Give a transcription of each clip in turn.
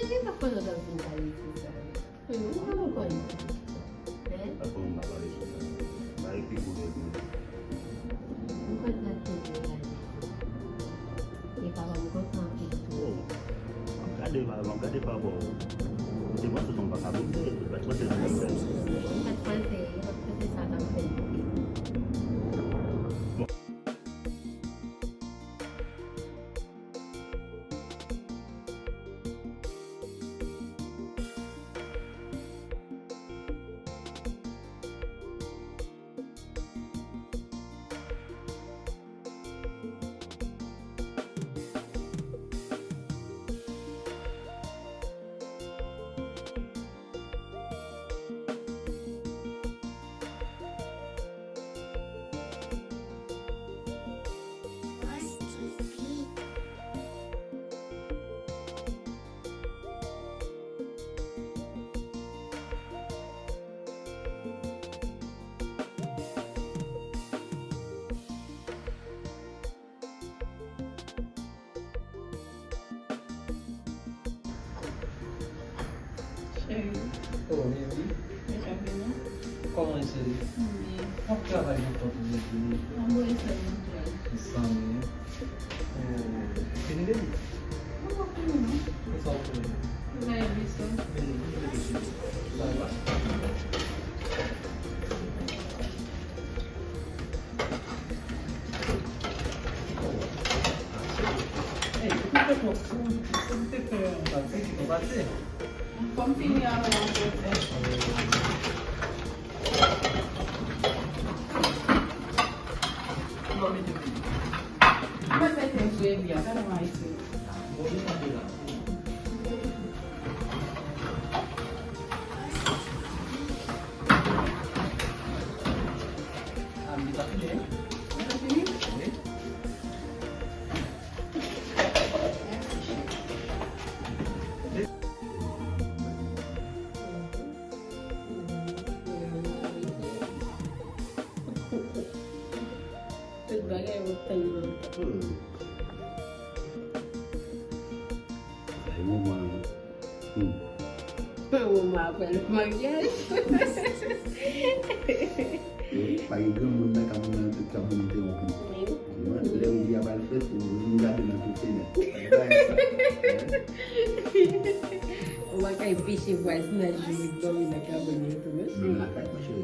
Você tá falando da vontade, sabe? Não conheço. Tá falando da Larissa. Vai que comigo. Nunca tá aqui, e fala muito rápido. Cadê pra boa? Você gosta de um passado inteiro? Vai te fazer na frente. Vai fazer sabe na frente. Oh, minha vida. Comment c'est? On travaille pour ton vie. Amor, isso é muito Zanmi. Kigade? Só por aí. Vai ver só. Vai lá. Ei, tu tá com fome? Você não tem que bater, que não bater? Vamos finir a nossa. Nome de vídeo. Mas vai ter um bebê, cara mais. Vou deixar lá. A vida é. Sebagai utang. Aí uma. Uma pelo mariage. Pai Moun nak kamu tengok. Dia dia balik tu, enggak dengan tu sini. Makai bicho vai na juízo na cabana tu, mas. Nak macam.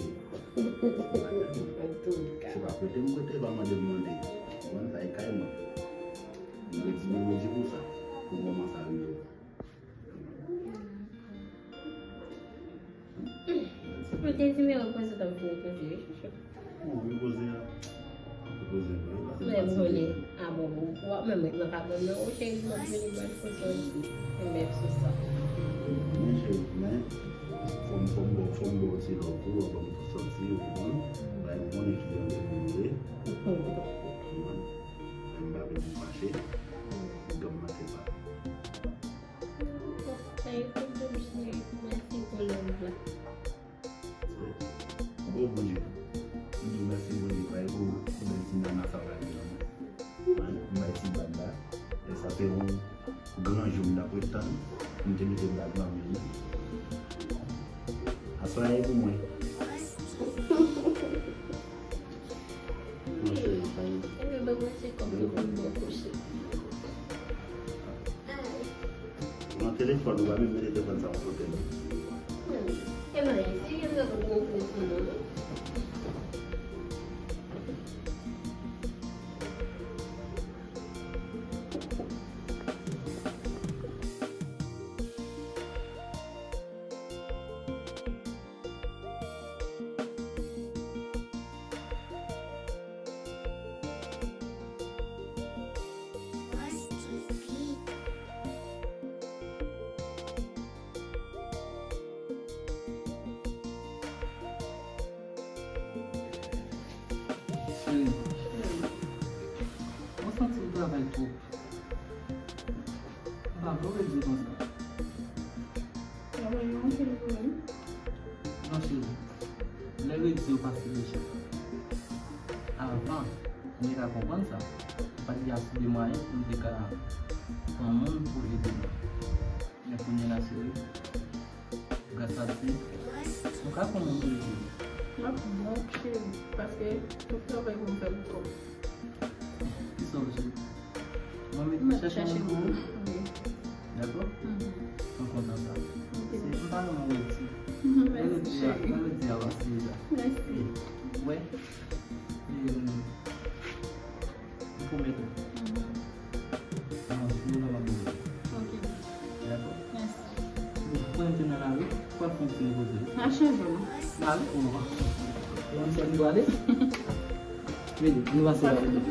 Tudo, cara. Sebab kita mungkin lama dia mandi. Mana saya kaya mah. Mungkin busa. Kuma masalah itu. Mas tem esse meu coisa da vida que eu vejo. Eu cozinho. Não é rolê. Ah, bom, mas na cabana não tem uma mínima função de meio social. Né? Fomos se loucura, vamos sozinho, vai morrer que eu vou vai me fazer, então mate lá. Aí quando eu sei, mais 5 anos lá. Bom dia, não vai ser bonito, vai ensinar na sala de não, vai se bandar, essa tem grande jogo da coitada, não tem que dar na minha. A sua é como é? Não sei, Eu não sei como eu vou puxar. no telefone, vai me meter de pensar um pouquinho. É mais, se eu não vou puxar. Mostra o trabalho pouco. Vou dizer como está. Trabalhou ontem no Moun. Não chego. Leve dizer o passeio. Avant, on ira comprendre ça. Parce qu'il y a des moyens pour des cas en monde pour aider. Mais pour nous, sortir. On va comment on peut dire. Bon, parce que tout le travail qu'on fait beaucoup. Qui sont aussi. On va chercher un boulot. D'accord? On compte dans ça. C'est pas dans mon métier. Merci, chérie. On va dire avant c'est déjà. Merci. Ouais. Et il faut mettre. Alors, nous allons manger. Ok. D'accord? Merci. Vous pouvez entrer dans la rue. Quoi fonctionner vos yeux? Ah, changement. Ah oui, on va. On va se regarder. Venez, nous allons se regarder.